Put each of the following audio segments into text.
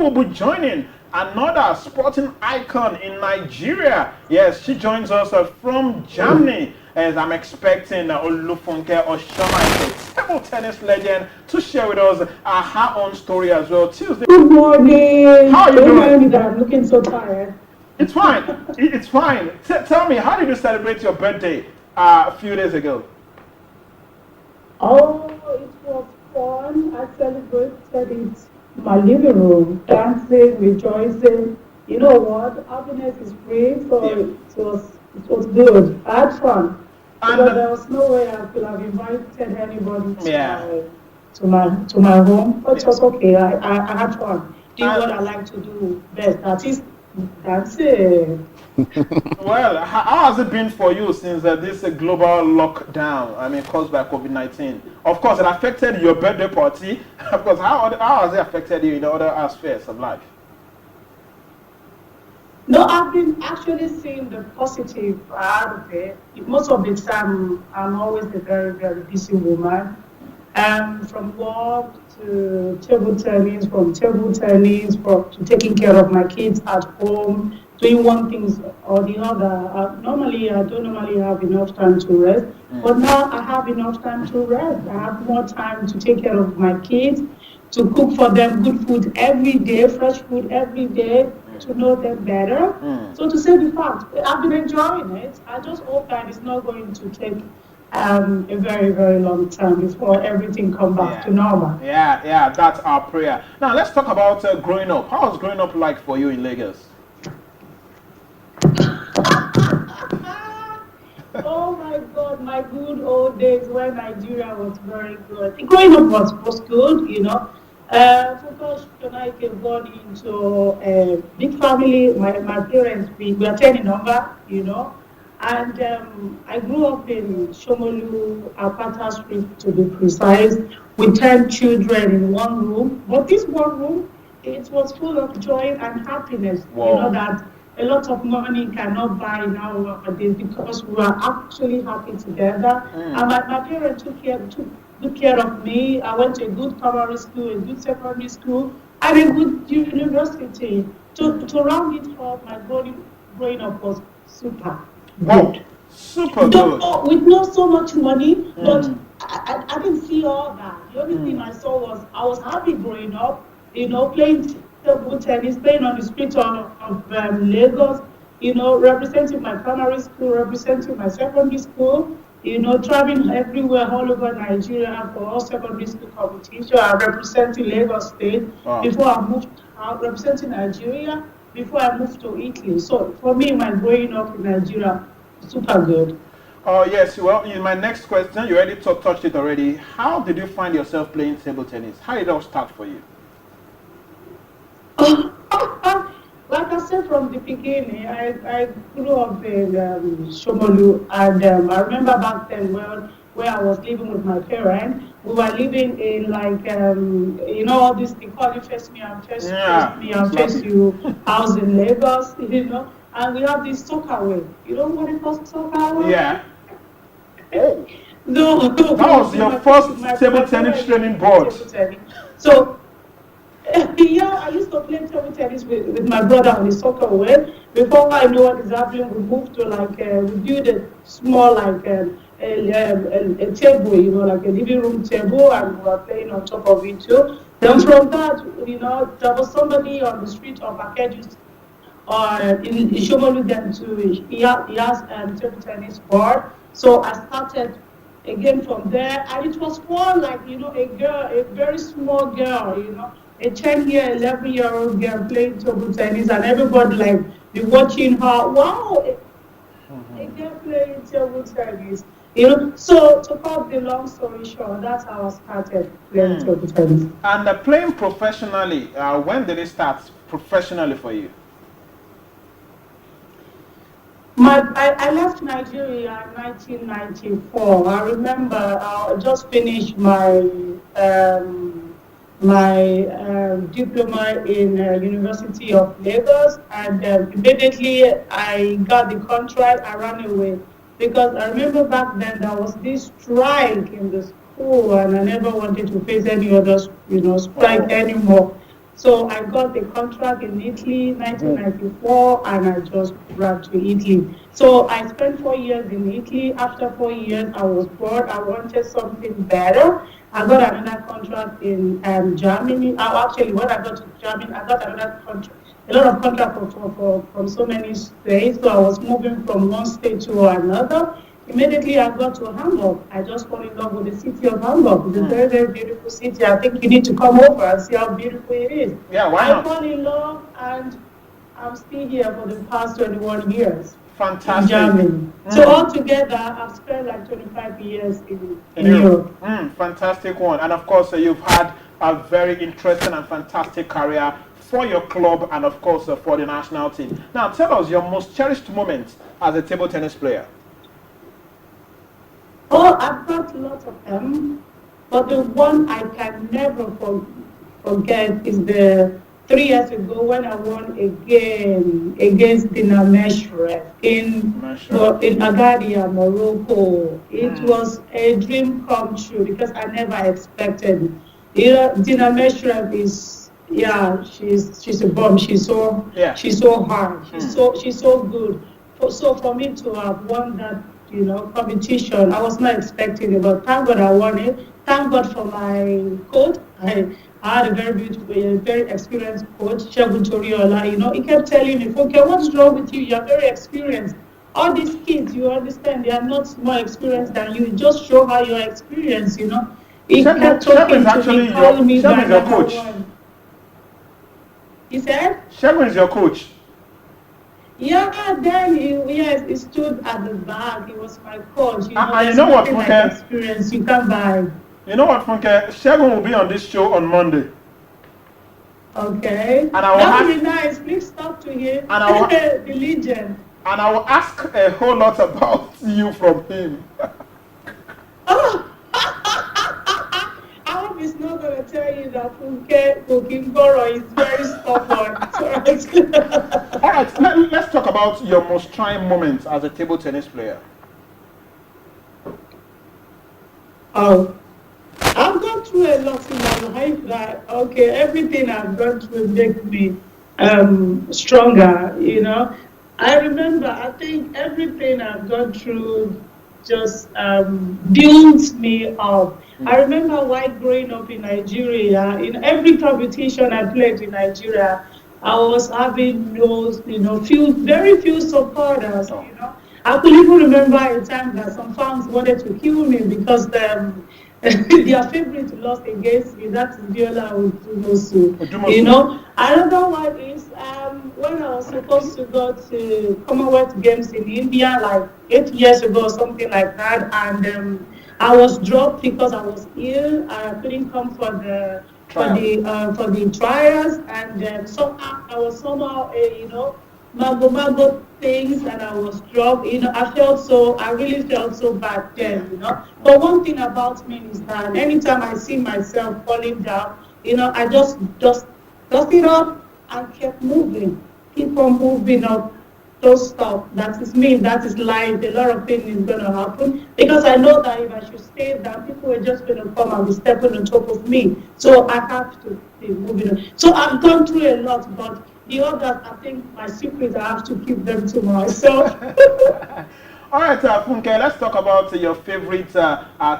We'll be joining another sporting icon in Nigeria. Yes, she joins us from Germany. As I'm expecting Funke Oshonaike, table tennis legend, to share with us her own story as well. Tuesday. Good morning. How are you Don't doing? mind me that I'm looking so tired. It's fine. It's fine. Tell me, how did you celebrate your birthday a few days ago? Oh, it was fun. I celebrated it in my living room, dancing, rejoicing. You know what? Happiness is free, so Yeah. it was good. I had fun And because there was no way I could have invited anybody to yeah. my home. But it Yeah. was okay. I had fun. Did what And I like to do best. That is dancing. well, how has it been for you since this global lockdown? I mean, caused by COVID-19. Of course, it affected your birthday party. Of course, how has it affected you in other aspects of life? No, I've been actually seeing the positive out of it. Most of the time, I'm always a very, very busy woman. From work to table tennis, from table tennis to taking care of my kids at home, doing one thing or the other. I don't normally have enough time to rest, but now I have enough time to rest. I have more time to take care of my kids, to cook for them good food every day, fresh food every day, to know them better. Mm. So to say the fact, I've been enjoying it. I just hope that it's not going to take a very, very long time before everything come back to Yeah. normal. Yeah, that's our prayer. Now, let's talk about growing up. How was growing up like for you in Lagos? Oh my God, my good old days when Nigeria was very good. Growing up was good, you know. Funke Oshonaike born into a big family. My parents, we are 10 in number, you know. And I grew up in Shomolu, Apata Street to be precise, with 10 children in one room. But this one room, it was full of joy and happiness, you know, Wow. that a lot of money cannot buy nowadays because we are actually happy together. And Mm. my parents took good care of me. I went to a good primary school, a good secondary school, and a good university. Mm. To round it off, my growing up was super Wow. good. Super good. Though with not so much money, but Mm. I didn't see all that. The only thing Mm. I saw was I was happy growing up, you know, playing table tennis, playing on the streets of Lagos, you know, representing my primary school, representing my secondary school, you know, traveling everywhere all over Nigeria for all secondary school competition. I representing Lagos State Wow. before I moved out, representing Nigeria before I moved to Italy. So for me, my growing up in Nigeria, super good. Oh, yes. Well, in my next question, you already touched it already. How did you find yourself playing table tennis? How did it all start for you? Like I said from the beginning, I grew up in Shomolu, and I remember back then where I was living with my parents. We were living in like you know all this they call it face Yeah, me and face slappy. you house in Lagos, you know, and we have this soccer way. You know what it calls soccer way? Yeah. Oh, No, that was your first table my tennis parents training play board. table tennis. So yeah, I used to play table tennis with my brother on the soccer wing. Before I know what is happening, we moved to like we built a small like a table, you know, like a living room table, and we were playing on top of it too. Then from that, you know, there was somebody on the street of Akeju or in Shomolu then too. He has table tennis board. So I started again from there, and it was fun. Like you know, a very small girl, you know, a 10-year, 11-year-old girl playing table tennis, and everybody like be watching her. Wow, a girl playing table tennis. You know, so to cut the long story short, that's how I started playing Mm. table tennis. And playing professionally, when did it start professionally for you? I left Nigeria in 1994. I remember I just finished my diploma in University of Lagos, and immediately I got the contract. I ran away because I remember back then there was this strike in the school, and I never wanted to face any other, you know, strike Oh. anymore. So I got a contract in Italy, 1994, and I just ran to Italy. So I spent 4 years in Italy. After 4 years, I was bored. I wanted something better. I got another contract in Germany. Actually, when I got to Germany, I got another contract, a lot of contract from so many states. So I was moving from one state to another. Immediately I got to Hamburg. I just fell in love with the city of Hamburg. It's a very, very beautiful city. I think you need to come over and see how beautiful it is. Yeah, why I not? fell in love and I'm still here for the past 21 years in Fantastic. Germany. So altogether, I've spent like 25 years in Europe. Fantastic one. And of course, you've had a very interesting and fantastic career for your club and of course for the national team. Now, tell us your most cherished moment as a table tennis player. Oh, I've got lots of them, but the one I can never forget is the 3 years ago when I won a game against Dina Meshreff in Agadir, Morocco. It was a dream come true because I never expected it. You know, Dina Meshreff is she's a bomb. She's so hard. She's so good. So for me to have won that competition, I was not expecting it, but thank God I won it. Thank God for my coach. I had a very beautiful, very experienced coach, Shegun Toriola. He kept telling me, "Okay, what's wrong with you? You're very experienced. All these kids, you understand, they are not more experienced than you. Just show how you're experienced." He kept talking to me, calling me Shegun is your coach. He said, "Shegun is your coach." Yeah, then he stood at the back. He was my coach. And you know what, Funke? Like experience you can buy. You know what, Funke? Shegun will be on this show on Monday. Okay. And that would be nice. Please talk to him. And the legend. And I will ask a whole lot about you from him. Oh. I hope he's not going to tell you that Funke Ogunmola is very stubborn. All right, let's talk about your most trying moments as a table tennis player. Oh, I've gone through a lot in my life that, everything I've gone through makes me stronger, I remember, I think everything I've gone through just builds me up. I remember while growing up in Nigeria, in every competition I played in Nigeria, I was having very few supporters, I could even remember a time that some fans wanted to kill me because their favorite lost against me, that is Biola Ogunmola. Another one is when I was supposed to go to Commonwealth Games in India like 8 years ago or something like that, and I was dropped because I was ill. I couldn't come for the trials, and somehow I was mago things, and I was dropped. I really felt so bad then. But one thing about me is that anytime I see myself falling down, I just dust it up and kept moving. Keep on moving up. Don't stop. That is me. That is life. A lot of things is going to happen because I know that if I should stay down, people are just going to come and be stepping on top of me. So I have to be moving on. So I've gone through a lot, but the others, I think my secret, I have to keep them to myself. All right, Funke, let's talk about your favorite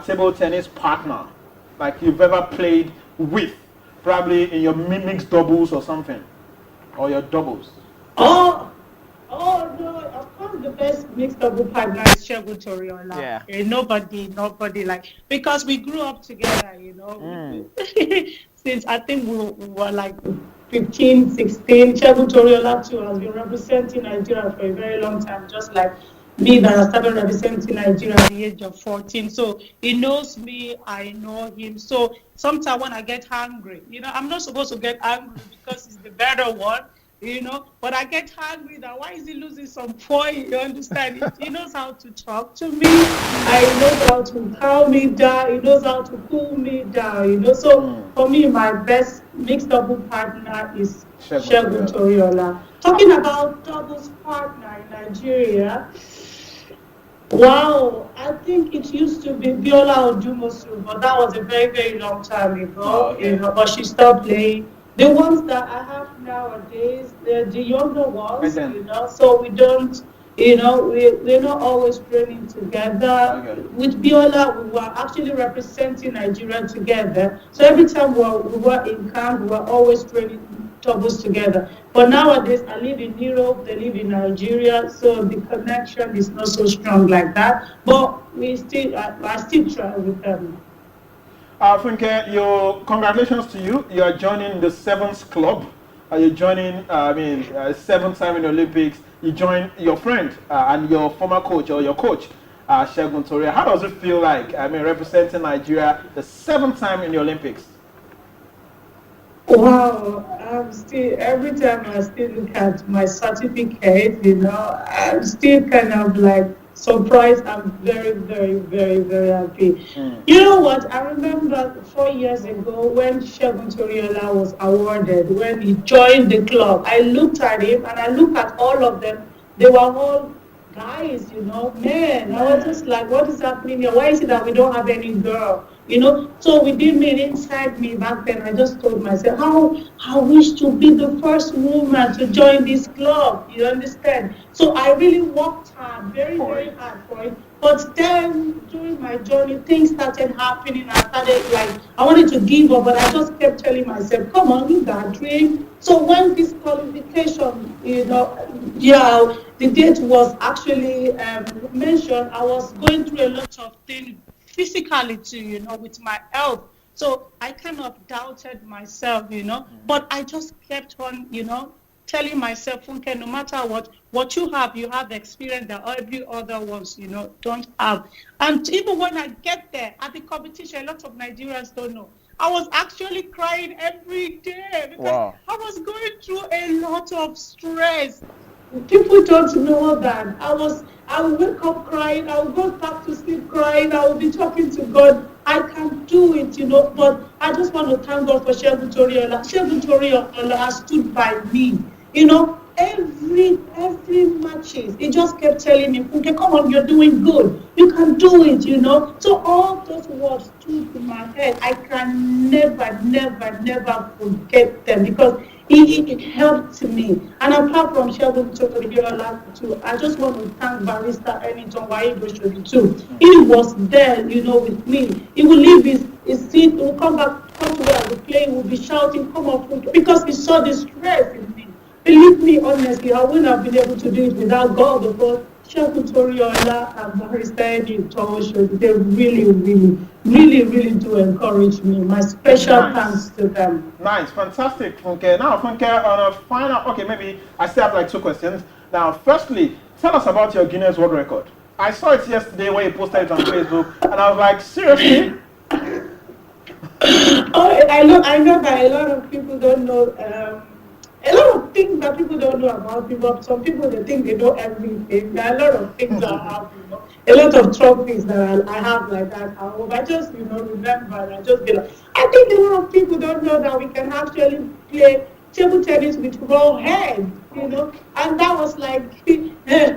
table tennis partner, like you've ever played with, probably in your mixed doubles or something, or your doubles. Oh no! Of course, the best mixed double partner is Shegun Toriola. Yeah. Nobody because we grew up together. Since I think we were like 15, 16. Shegun Toriola too has been representing Nigeria for a very long time, just like me that I started representing Nigeria at the age of 14. So he knows me, I know him. So sometimes when I get hungry, I'm not supposed to get angry because he's the better one. But I get hungry that why is he losing some point? You understand? He knows how to talk to me. He knows how to calm me down. He knows how to cool me down. So for me, my best mixed double partner is Shegun Toriola. Talking about doubles partner in Nigeria, wow, I think it used to be Biola Ogunmola, but that was a very, very long time ago. But she stopped playing. The ones that I have nowadays, the younger Right ones, then. so we don't, we're not always training together. Okay. With Biola, we were actually representing Nigeria together. So every time we were in camp, we were always training doubles together. But nowadays, I live in Europe, they live in Nigeria, so the connection is not so strong like that. But I still try with them. Funke, congratulations to you. You are joining the Sevens Club. You're joining, seventh time in the Olympics. You join your friend and your former coach or your coach, Shegun Toria. How does it feel like, representing Nigeria the seventh time in the Olympics? Wow, I'm still, every time I still look at my certificate, I'm still kind of like surprised. I'm very, very, very, very happy. Mm. You know what? I remember 4 years ago when Shegun Toriola was awarded, when he joined the club. I looked at him and I looked at all of them. They were all guys, men. I was just like, what is happening here? Why is it that we don't have any girl? So within me, inside me back then, I just told myself, how I wish to be the first woman to join this club. You understand? So I really worked hard, very, very hard for it. But then during my journey, things started happening. I started I wanted to give up, but I just kept telling myself, come on, you got a dream. So when this qualification, the date was actually mentioned, I was going through a lot of things physically too, with my health. So I kind of doubted myself, but I just kept on, telling myself, Funke, no matter what you have experience that every other ones, don't have. And even when I get there at the competition, a lot of Nigerians don't know. I was actually crying every day because I was going through a lot of stress. People don't know that. I will wake up crying, I will go back to sleep crying, I will be talking to God. I can do it, but I just want to thank God for Shegun Toriola. Shegun Toriola has stood by me. Every matches, he just kept telling me, okay, come on, you're doing good. You can do it, So all those words stood in my head. I can never, never, never forget them because it helped me. And apart from Shegun Toriola too, I just want to thank Barrister Eniton Waigo too. He was there, with me. He will leave his seat, he will come to where I was playing, he will be shouting, come on, because he saw the stress in me. Believe me, honestly, I wouldn't have been able to do it without God, because Shegun Toriola and Barrister Eniton, they really, really, really, really do encourage me. My special thanks to them. Nice, fantastic, Funke. Now, Funke, on a final, maybe I still have like 2 questions. Now, firstly, tell us about your Guinness World Record. I saw it yesterday when you posted it on Facebook, and I was like, seriously? I know that a lot of people don't know. A lot of things that people don't know about me, but some people, they think they know everything. There are a lot of things I have, a lot of trophies that I have like that. I just, remember, and I just be like, I think a lot of people don't know that we can actually play table tennis with raw head, and that was like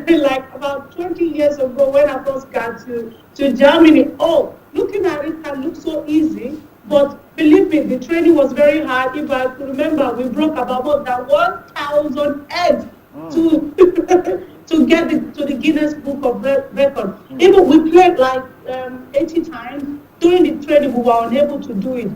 like about 20 years ago when I first got to Germany. Oh, looking at it can look so easy, but believe me, the training was very hard. If I could remember, we broke about more than 1,000 eggs to to get to the Guinness Book of Record. Even we played like 80 times. During the training, we were unable to do it.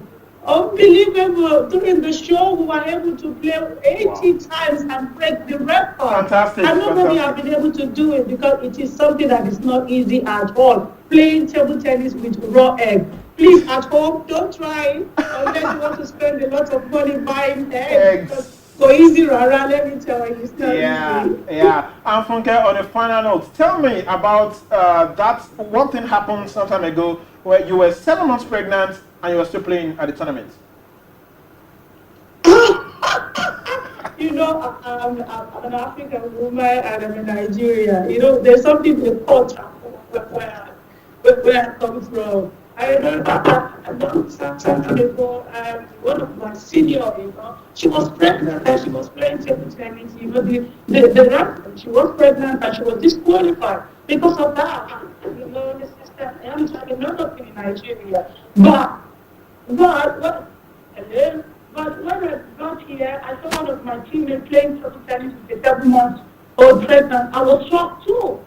Unbelievable. During the show, we were able to play 80 times and break the record. Fantastic. And nobody has been able to do it because it is something that is not easy at all. Playing table tennis with raw egg. Please, at home, don't try it unless you want to spend a lot of money buying eggs. So easy, Rara, let me tell you, it's not easy. Yeah. And Funke, on a final note, tell me about that one thing happened some time ago where you were 7 months pregnant and you were still playing at the tournament. I'm an African woman and I'm in Nigeria. There's something in culture where I come from. I remember some time ago, one of my seniors, she was pregnant and she was playing table tennis. The record, she was pregnant and she was disqualified because of that. The system, I'm talking another thing in Nigeria. But But when I got here, I saw one of my teammates playing table tennis with a 7-month-old pregnant. I was shocked too.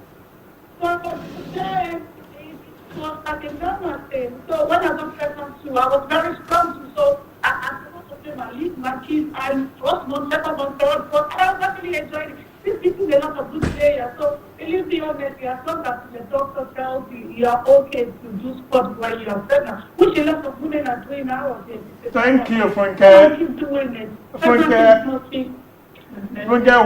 So then it was like a normal thing. So when I got pregnant too, I was very strong too. So I supposed to play my league matches and first month, second month, third month. I was actually enjoying it. This is a lot of good players. So believe me honestly, as long as the doctor tells you are okay to do sports while you are pregnant, which a lot of women are doing nowadays. Thank you, Funke. Funke. Keep doing it. Funke,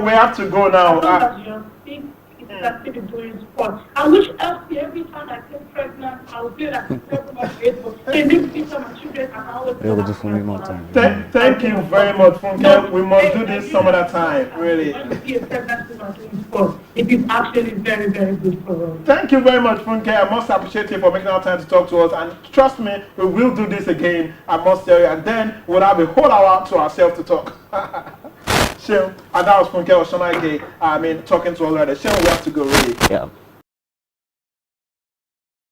we have to go now. As long as you're sick, it's active doing sport. I wish healthy every time I get pregnant, I will feel like it's very much grateful. It makes me so my children and I always just for me more time. Thank you very much, Funke. We must do this some other time, really. When you see a pregnant woman doing sport, it is actually very, very good for us. Thank you very much, Funke. I must appreciate you for making our time to talk to us. And trust me, we will do this again, I must tell you. And then we'll have a whole hour to ourselves to talk. Shem, and that was Funke Oshonaike. Talking to us already. Shem, we have to go, really. Yeah.